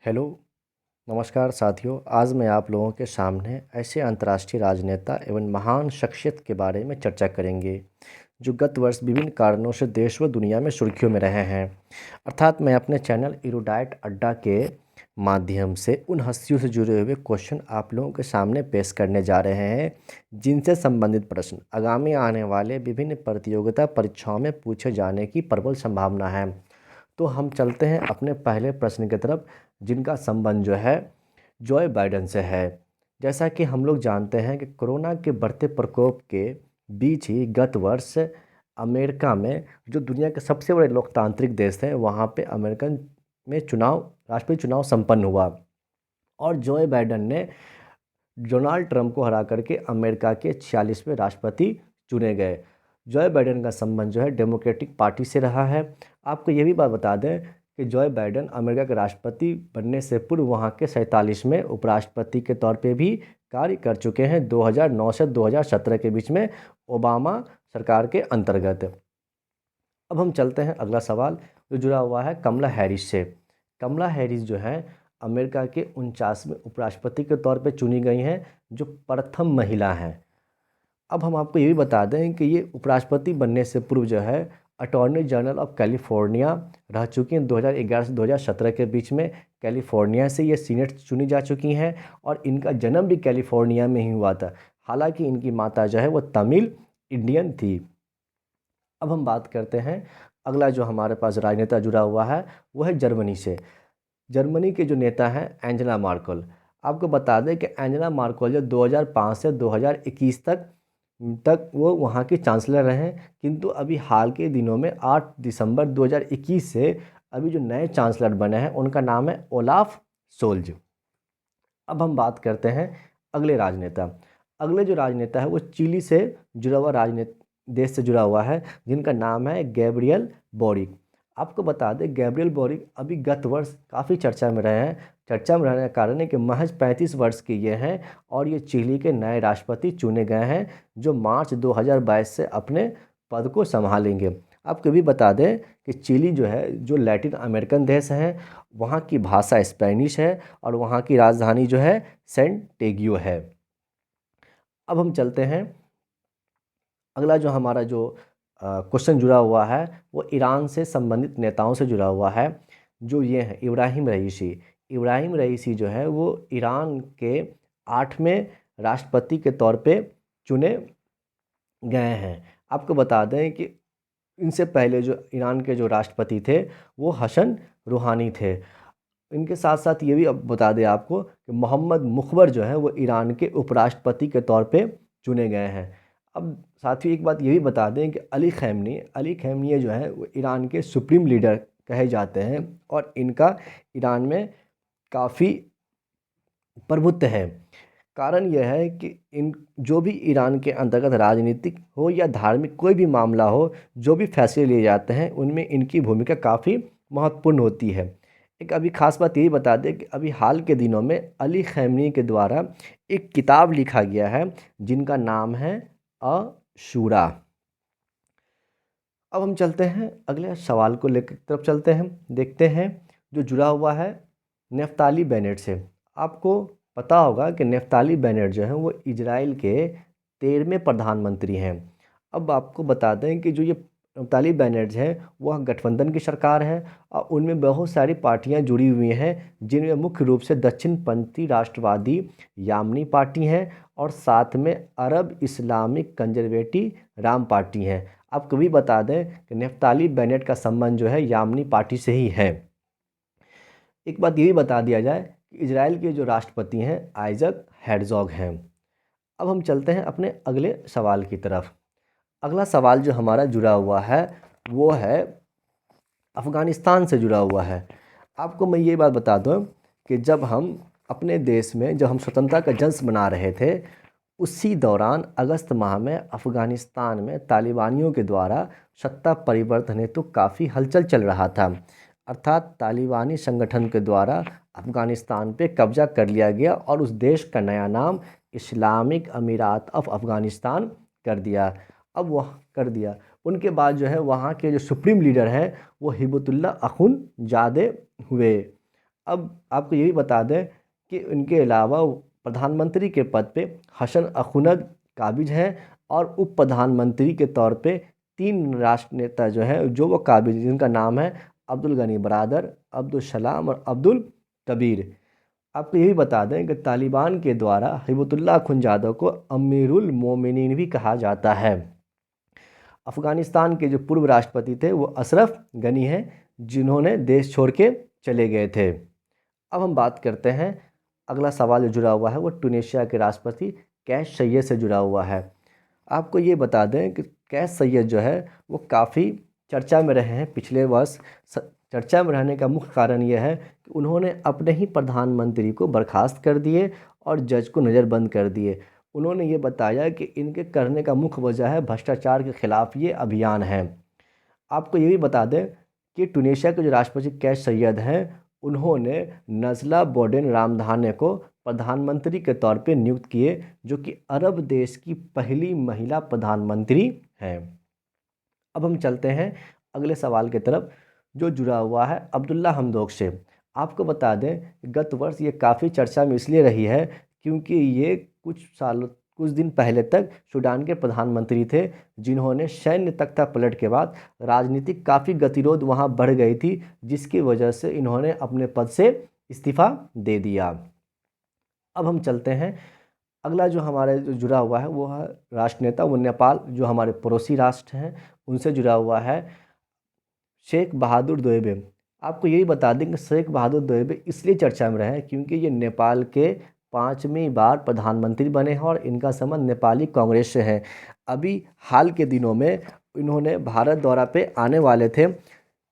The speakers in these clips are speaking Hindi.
हेलो, नमस्कार साथियों। आज मैं आप लोगों के सामने ऐसे अंतर्राष्ट्रीय राजनेता एवं महान शख्सियत के बारे में चर्चा करेंगे जो गत वर्ष विभिन्न कारणों से देश व दुनिया में सुर्खियों में रहे हैं। अर्थात मैं अपने चैनल इरुडाइट अड्डा के माध्यम से उन हस्तियों से जुड़े हुए क्वेश्चन आप लोगों के सामने पेश करने जा रहे हैं जिनसे संबंधित प्रश्न आगामी आने वाले विभिन्न प्रतियोगिता परीक्षाओं में पूछे जाने की प्रबल संभावना है। तो हम चलते हैं अपने पहले प्रश्न की तरफ, जिनका संबंध जो है जॉय बाइडेन से है। जैसा कि हम लोग जानते हैं कि कोरोना के बढ़ते प्रकोप के बीच ही गत वर्ष अमेरिका में, जो दुनिया के सबसे बड़े लोकतांत्रिक देश हैं, वहाँ पे अमेरिकन में राष्ट्रपति चुनाव संपन्न हुआ और जॉय बाइडेन ने डोनाल्ड ट्रंप को हरा करके अमेरिका के 46वें राष्ट्रपति चुने गए। जॉय बाइडेन का संबंध जो है डेमोक्रेटिक पार्टी से रहा है। आपको ये भी बात बता दें कि जॉय बाइडेन अमेरिका के राष्ट्रपति बनने से पूर्व वहाँ के 47वें उपराष्ट्रपति के तौर पे भी कार्य कर चुके हैं 2009 से 2017 के बीच में ओबामा सरकार के अंतर्गत। अब हम चलते हैं अगला सवाल जो जुड़ा हुआ है कमला हैरिस से। कमला हैरिस जो है अमेरिका के 49वें उपराष्ट्रपति के तौर पे चुनी गई हैं, जो प्रथम महिला हैं। अब हम आपको ये भी बता दें कि ये उपराष्ट्रपति बनने से पूर्व जो है अटॉर्नी जनरल ऑफ कैलिफोर्निया रह चुकी हैं 2011 से 2017 के बीच में। कैलिफोर्निया से ये सीनेट चुनी जा चुकी हैं और इनका जन्म भी कैलिफोर्निया में ही हुआ था। हालांकि इनकी माता जो है वो तमिल इंडियन थी। अब हम बात करते हैं अगला जो हमारे पास राजनेता जुड़ा हुआ है वो है जर्मनी से। जर्मनी के जो नेता हैं एंजेला मार्केल। आपको बता दें कि एंजेला मार्केल जो 2005 से 2021 तक वो वहाँ की चांसलर रहे, किंतु अभी हाल के दिनों में 8 दिसंबर 2021 से अभी जो नए चांसलर बने हैं उनका नाम है ओलाफ सोल्ज। अब हम बात करते हैं अगले राजनेता। अगले जो राजनेता है वो चिली से जुड़ा हुआ राजनेता देश से जुड़ा हुआ है, जिनका नाम है गैब्रियल बोरिक। आपको बता दें गैब्रियल बोरिक अभी गत वर्ष काफ़ी चर्चा में रहे हैं। चर्चा में रहने का कारण है कि महज 35 वर्ष के ये हैं और ये चिली के नए राष्ट्रपति चुने गए हैं, जो मार्च 2022 से अपने पद को संभालेंगे। आपको भी बता दें कि चिली जो है जो लैटिन अमेरिकन देश है, वहाँ की भाषा स्पेनिश है और वहाँ की राजधानी जो है सेंटेगियो है। अब हम चलते हैं अगला जो हमारा जो क्वेश्चन जुड़ा हुआ है वो ईरान से संबंधित नेताओं से जुड़ा हुआ है, जो ये हैं इब्राहिम रईसी। इब्राहिम रईसी जो है वो ईरान के 8वें राष्ट्रपति के तौर पे चुने गए हैं। आपको बता दें कि इनसे पहले जो ईरान के जो राष्ट्रपति थे वो हसन रूहानी थे। इनके साथ साथ ये भी अब बता दें आपको कि मोहम्मद मुखबर जो है वो ईरान के उपराष्ट्रपति के तौर पे चुने गए हैं। अब साथ ही एक बात ये भी बता दें कि अली खैमनी जो है वो ईरान के सुप्रीम लीडर कहे जाते हैं और इनका ईरान में काफ़ी प्रभुत्व है। कारण यह है कि इन जो भी ईरान के अंतर्गत राजनीतिक हो या धार्मिक कोई भी मामला हो, जो भी फैसले लिए जाते हैं उनमें इनकी भूमिका काफ़ी महत्वपूर्ण होती है। एक अभी खास बात यही बता दें कि अभी हाल के दिनों में अली खैमनी के द्वारा एक किताब लिखा गया है जिनका नाम है अशूरा। अब हम चलते हैं अगले सवाल को लेकर तरफ चलते हैं, देखते हैं जो जुड़ा हुआ है नफ्ताली बेनेट से। आपको पता होगा कि नफ्ताली बेनेट जो है वो इजराइल के 13वें प्रधानमंत्री हैं। अब आपको बता दें कि जो ये नफ्ताली बेनेट है वह गठबंधन की सरकार है और उनमें बहुत सारी पार्टियां जुड़ी हुई हैं, जिनमें मुख्य रूप से दक्षिणपंथी राष्ट्रवादी यामनी पार्टी है और साथ में अरब इस्लामिक कंजर्वेटिव राम पार्टी है। आपको भी बता दें कि नफ्ताली बेनेट का संबंध जो है यामनी पार्टी से ही है। एक बात ये भी बता दिया जाए कि इजराइल के जो राष्ट्रपति हैं आइजक हेर्ज़ोग हैं। अब हम चलते हैं अपने अगले सवाल की तरफ। अगला सवाल जो हमारा जुड़ा हुआ है वो है अफ़गानिस्तान से जुड़ा हुआ है। आपको मैं ये बात बता दूं कि जब हम अपने देश में जब हम स्वतंत्रता का जश्न मना रहे थे, उसी दौरान अगस्त माह में अफ़गानिस्तान में तालिबानियों के द्वारा सत्ता परिवर्तन हेतु काफ़ी हलचल चल रहा था। अर्थात तालिबानी संगठन के द्वारा अफ़गानिस्तान पे कब्जा कर लिया गया और उस देश का नया नाम इस्लामिक अमीरात ऑफ अफ़गानिस्तान कर दिया। अब वह कर दिया उनके बाद जो है वहाँ के जो सुप्रीम लीडर हैं वो हिबतुल्लाह अखुंद ज़ादे हुए। अब आपको ये भी बता दें कि इनके अलावा प्रधानमंत्री के पद पे हसन अखुनद काबिज हैं, और उप प्रधानमंत्री के तौर पे 3 राष्ट्र नेता जो हैं जो वो काबिज, जिनका नाम है अब्दुल गनी बरादर, अब्दुल सलाम और अब्दुल कबीर। आपको ये भी बता दें कि तालिबान के द्वारा हिबतुल्लाह अखुंजादा को अमीरुल मोमिनीन भी कहा जाता है। अफ़गानिस्तान के जो पूर्व राष्ट्रपति थे वो अशरफ गनी हैं, जिन्होंने देश छोड़ के चले गए थे। अब हम बात करते हैं, अगला सवाल जो जुड़ा हुआ है वो टूनेशिया के राष्ट्रपति कैस सैयद से जुड़ा हुआ है। आपको ये बता दें कि कैस सैयद जो है वो काफ़ी चर्चा में रहे हैं पिछले वर्ष। चर्चा में रहने का मुख्य कारण यह है कि उन्होंने अपने ही प्रधानमंत्री को बर्खास्त कर दिए और जज को नज़रबंद कर दिए। उन्होंने ये बताया कि इनके करने का मुख्य वजह है भ्रष्टाचार के खिलाफ ये अभियान है। आपको ये भी बता दें कि टूनेशिया के जो राष्ट्रपति कैस सैयद हैं, उन्होंने नज़ला बोर्डेन रामधाने को प्रधानमंत्री के तौर पे नियुक्त किए, जो कि अरब देश की पहली महिला प्रधानमंत्री हैं। अब हम चलते हैं अगले सवाल की तरफ, जो जुड़ा हुआ है अब्दुल्ला हमदोक से। आपको बता दें गत वर्ष ये काफ़ी चर्चा में इसलिए रही है क्योंकि ये कुछ दिन पहले तक सूडान के प्रधानमंत्री थे, जिन्होंने सैन्य तख्तापलट के बाद राजनीतिक काफ़ी गतिरोध वहाँ बढ़ गई थी, जिसकी वजह से इन्होंने अपने पद से इस्तीफ़ा दे दिया। अब हम चलते हैं, अगला जो हमारे जो जुड़ा हुआ है वो है राष्ट्र नेता, वो नेपाल, जो हमारे पड़ोसी राष्ट्र हैं, उनसे जुड़ा हुआ है शेख बहादुर दोएबे। आपको यही बता दें कि शेख बहादुर दोएबे इसलिए चर्चा में रहे हैं क्योंकि ये नेपाल के 5वीं बार प्रधानमंत्री बने हैं और इनका संबंध नेपाली कांग्रेस से है। अभी हाल के दिनों में इन्होंने भारत दौरा पे आने वाले थे,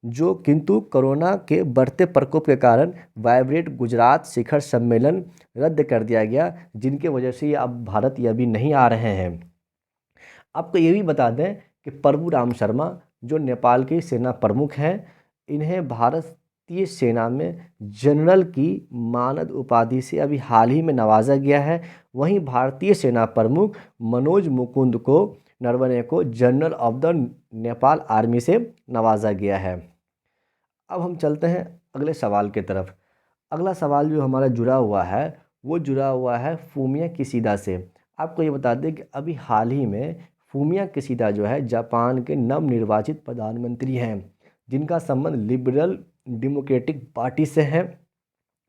जो किंतु कोरोना के बढ़ते प्रकोप के कारण वाइब्रेट गुजरात शिखर सम्मेलन रद्द कर दिया गया, जिनके वजह से ये अब भारत ये अभी नहीं आ रहे हैं। आपको ये भी बता दें कि प्रभु राम शर्मा, जो नेपाल के सेना प्रमुख हैं, इन्हें भारतीय सेना में जनरल की मानद उपाधि से अभी हाल ही में नवाजा गया है। वहीं भारतीय सेना प्रमुख मनोज मुकुंद को नरवणे को general of the Nepal army से नवाजा गया है। अब हम चलते हैं अगले सवाल की तरफ। अगला सवाल जो हमारा जुड़ा हुआ है वो जुड़ा हुआ है फूमिया किशिदा से। आपको ये बता दें कि अभी हाल ही में फूमिया किशिदा जो है जापान के नवनिर्वाचित प्रधानमंत्री हैं, जिनका संबंध लिबरल डेमोक्रेटिक पार्टी से है,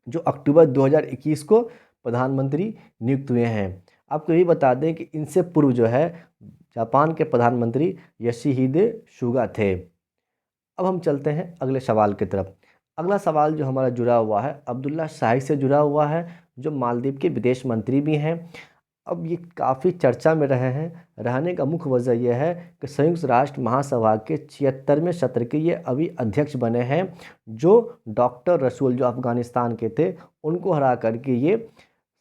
जो अक्टूबर 2021 को प्रधानमंत्री नियुक्त हुए हैं। आपको ये बता दें कि इनसे पूर्व जो है जापान के प्रधानमंत्री योशिहिदे सुगा थे। अब हम चलते हैं अगले सवाल की तरफ। अगला सवाल जो हमारा जुड़ा हुआ है अब्दुल्ला शाहिद से जुड़ा हुआ है, जो मालदीव के विदेश मंत्री भी हैं। अब ये काफ़ी चर्चा में रहे हैं, रहने का मुख्य वजह यह है कि संयुक्त राष्ट्र महासभा के 76वें सत्र के ये अभी अध्यक्ष बने हैं, जो डॉक्टर रसूल, जो अफ़गानिस्तान के थे, उनको हरा करके ये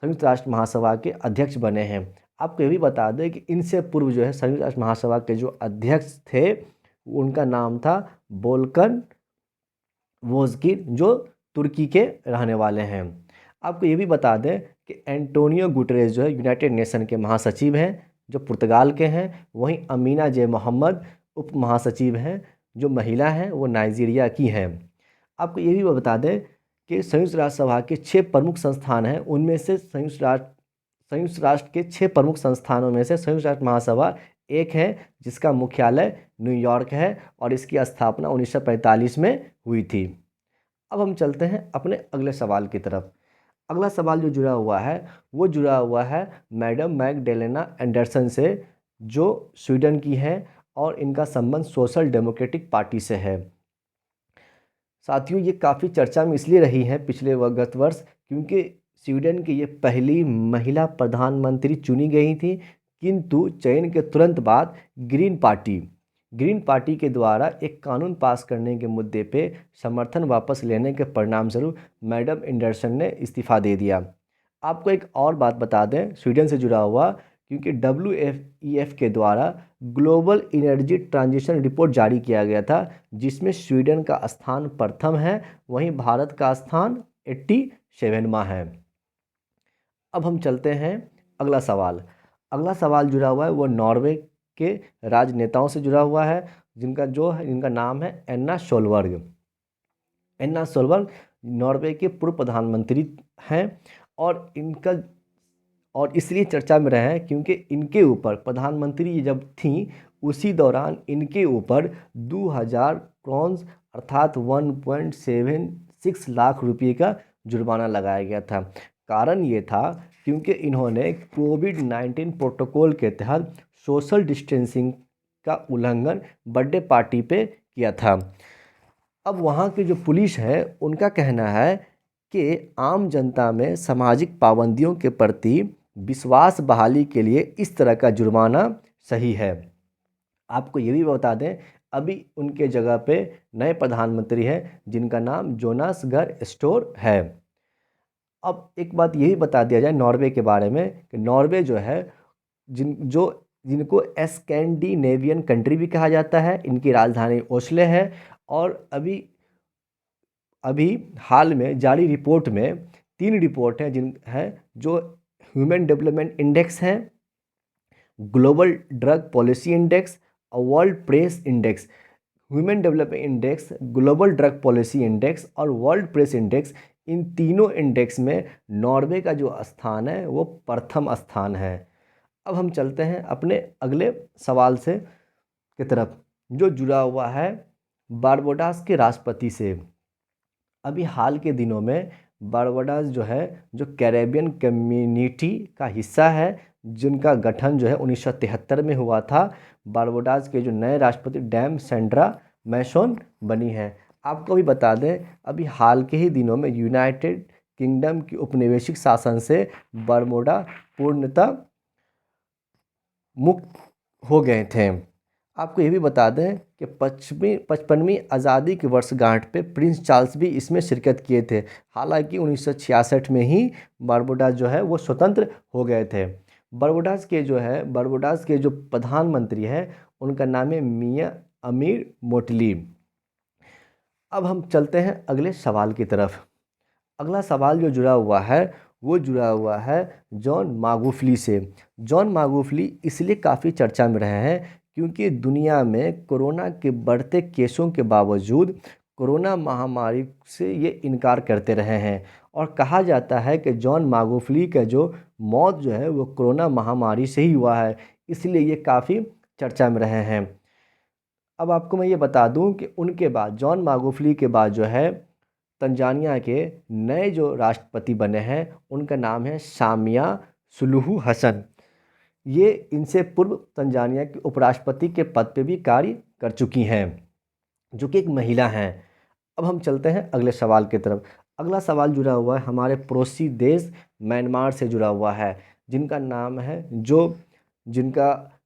संयुक्त राष्ट्र महासभा के अध्यक्ष बने हैं। आपको ये भी बता दें कि इनसे पूर्व जो है संयुक्त राष्ट्र महासभा के जो अध्यक्ष थे, उनका नाम था बोल्कन वोजकिर, जो तुर्की के रहने वाले हैं। आपको ये भी बता दें कि एंटोनियो गुटरेस जो है यूनाइटेड नेशन के महासचिव हैं, जो पुर्तगाल के हैं। वहीं अमीना जे मोहम्मद उप महासचिव हैं, जो महिला हैं, वो नाइजीरिया की हैं। आपको ये भी बता दें कि संयुक्त राष्ट्र सभा के 6 प्रमुख संस्थान हैं, उनमें से संयुक्त राष्ट्र के 6 प्रमुख संस्थानों में से संयुक्त राष्ट्र महासभा एक है, जिसका मुख्यालय न्यूयॉर्क है और इसकी स्थापना 1945 में हुई थी। अब हम चलते हैं अपने अगले सवाल की तरफ। अगला सवाल जो जुड़ा हुआ है वो जुड़ा हुआ है मैडम मैगडेलेना एंडरसन से, जो स्वीडन की हैं और इनका संबंध सोशल डेमोक्रेटिक पार्टी से है। साथियों, ये काफ़ी चर्चा में इसलिए रही है पिछले गत वर्ष क्योंकि स्वीडन की ये पहली महिला प्रधानमंत्री चुनी गई थी, किंतु चयन के तुरंत बाद ग्रीन पार्टी के द्वारा एक कानून पास करने के मुद्दे पे समर्थन वापस लेने के परिणामस्वरूप मैडम एंडरसन ने इस्तीफ़ा दे दिया। आपको एक और बात बता दें स्वीडन से जुड़ा हुआ, क्योंकि WEF के द्वारा ग्लोबल एनर्जी ट्रांजिशन रिपोर्ट जारी किया गया था, जिसमें स्वीडन का स्थान प्रथम है, वहीं भारत का स्थान 87वां है। अब हम चलते हैं अगला सवाल जुड़ा हुआ है वो नॉर्वे के राजनेताओं से जुड़ा हुआ है, जिनका नाम है एन्ना सोलबर्ग। नॉर्वे के पूर्व प्रधानमंत्री हैं और इसलिए चर्चा में रहे हैं क्योंकि इनके ऊपर प्रधानमंत्री जब थी उसी दौरान इनके ऊपर 2000 क्रॉन्स अर्थात 1.76 लाख रुपये का जुर्माना लगाया गया था। कारण ये था क्योंकि इन्होंने कोविड-19 प्रोटोकॉल के तहत सोशल डिस्टेंसिंग का उल्लंघन बर्थडे पार्टी पे किया था। अब वहाँ की जो पुलिस है उनका कहना है कि आम जनता में सामाजिक पाबंदियों के प्रति विश्वास बहाली के लिए इस तरह का जुर्माना सही है। आपको ये भी बता दें, अभी उनके जगह पे नए प्रधानमंत्री हैं जिनका नाम जोनास गाhr स्टोर है। अब एक बात यही बता दिया जाए नॉर्वे के बारे में कि नॉर्वे जो है जिनको स्कैंडिनेवियन कंट्री भी कहा जाता है, इनकी राजधानी ओस्लो है। और अभी हाल में जारी रिपोर्ट में 3 रिपोर्ट हैं जो ह्यूमन डेवलपमेंट इंडेक्स है, ग्लोबल ड्रग पॉलिसी इंडेक्स और world press index. Human development index, global drug policy index और वर्ल्ड प्रेस इंडेक्स, इन तीनों इंडेक्स में नॉर्वे का जो स्थान है वो प्रथम स्थान है। अब हम चलते हैं अपने अगले सवाल से की तरफ जो जुड़ा हुआ है बारबाडोस के राष्ट्रपति से। अभी हाल के दिनों में बारबाडोस जो है जो कैरेबियन कम्युनिटी का हिस्सा है, जिनका गठन जो है 1973 में हुआ था। बारबाडोस के जो नए राष्ट्रपति डैम सेंड्रा मैसोन बनी है। आपको भी बता दें, अभी हाल के ही दिनों में यूनाइटेड किंगडम की उपनिवेशिक शासन से बरमूडा पूर्णतः मुक्त हो गए थे। आपको ये भी बता दें कि 55वीं आज़ादी की वर्षगांठ पे प्रिंस चार्ल्स भी इसमें शिरकत किए थे। हालांकि 1966 में ही बारबाडोस जो है वो स्वतंत्र हो गए थे। बारबाडोस के जो प्रधानमंत्री हैं उनका नाम है मियां अमीर मोटली। अब हम चलते हैं अगले सवाल की तरफ। अगला सवाल जो जुड़ा हुआ है वो जुड़ा हुआ है जॉन मागुफली से। जॉन मागुफली इसलिए काफ़ी चर्चा में रहे हैं क्योंकि दुनिया में कोरोना के बढ़ते केसों के बावजूद कोरोना महामारी से ये इनकार करते रहे हैं और कहा जाता है कि जॉन मागुफली का जो मौत जो है वो कोरोना महामारी से ही हुआ है, इसलिए ये काफ़ी चर्चा में रहे हैं। अब आपको मैं ये बता दूं कि उनके बाद जॉन मागुफली के बाद जो है तंजानिया के नए जो राष्ट्रपति बने हैं उनका नाम है सामिया सुलुहु हसन। ये इनसे पूर्व तंजानिया के उपराष्ट्रपति के पद पे भी कार्य कर चुकी हैं, जो कि एक महिला हैं। अब हम चलते हैं अगले सवाल की तरफ। अगला सवाल जुड़ा हुआ है हमारे पड़ोसी देश म्यांमार से जुड़ा हुआ है, जिनका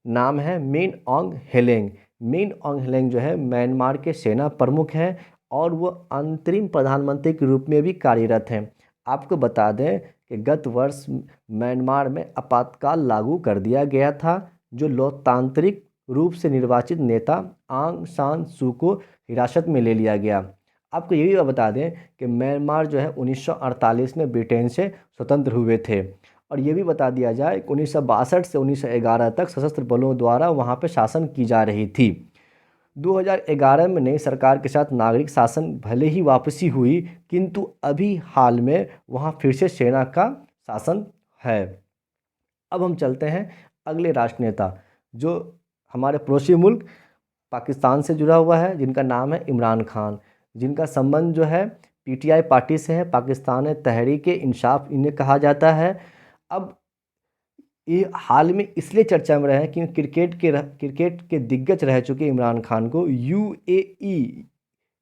नाम है मिन ऑन्ग हेलेंग। मिन ऑन्ग हेलेंग जो है म्यांमार के सेना प्रमुख हैं और वो अंतरिम प्रधानमंत्री के रूप में भी कार्यरत हैं। आपको बता दें कि गत वर्ष म्यांमार में आपातकाल लागू कर दिया गया था, जो लोकतांत्रिक रूप से निर्वाचित नेता आंग सान सू को हिरासत में ले लिया गया। आपको ये भी बता दें कि म्यांमार जो है 1948 में ब्रिटेन से स्वतंत्र हुए थे। और ये भी बता दिया जाए कि 1962 से 1911 तक सशस्त्र बलों द्वारा वहाँ पर शासन की जा रही थी। 2011 में नई सरकार के साथ नागरिक शासन भले ही वापसी हुई, किंतु अभी हाल में वहाँ फिर से सेना का शासन है। अब हम चलते हैं अगले राष्ट्रनेता जो हमारे पड़ोसी मुल्क पाकिस्तान से जुड़ा हुआ है, जिनका नाम है इमरान खान, जिनका संबंध जो है पीटीआई पार्टी से है, पाकिस्तान तहरीक इंसाफ इन्हें कहा जाता है। अब ये हाल में इसलिए चर्चा में रहे हैं कि क्रिकेट के दिग्गज रह चुके इमरान खान को यूएई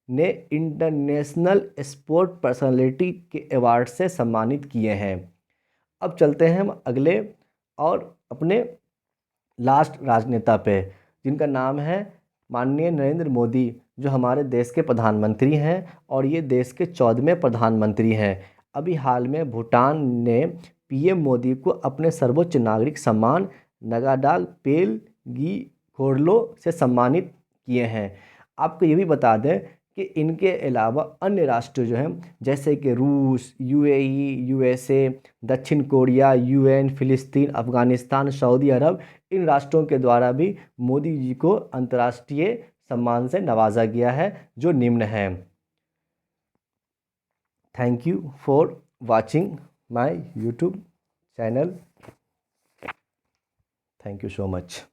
ने इंटरनेशनल स्पोर्ट पर्सनालिटी के अवार्ड से सम्मानित किए हैं। अब चलते हैं हम अगले और अपने लास्ट राजनेता पे, जिनका नाम है माननीय नरेंद्र मोदी, जो हमारे देश के प्रधानमंत्री हैं और ये देश के 14वें प्रधानमंत्री हैं। अभी हाल में भूटान ने पीएम मोदी को अपने सर्वोच्च नागरिक सम्मान नगाडाल पेलगी खोरलो से सम्मानित किए हैं। आपको ये भी बता दें कि इनके अलावा अन्य राष्ट्र जो हैं जैसे कि रूस, यूएई, यूएसए, दक्षिण कोरिया, यूएन, फिलिस्तीन, अफ़गानिस्तान, सऊदी अरब, इन राष्ट्रों के द्वारा भी मोदी जी को अंतर्राष्ट्रीय सम्मान से नवाजा गया है, जो निम्न हैं। Thank you for watching my YouTube channel. Thank you so much.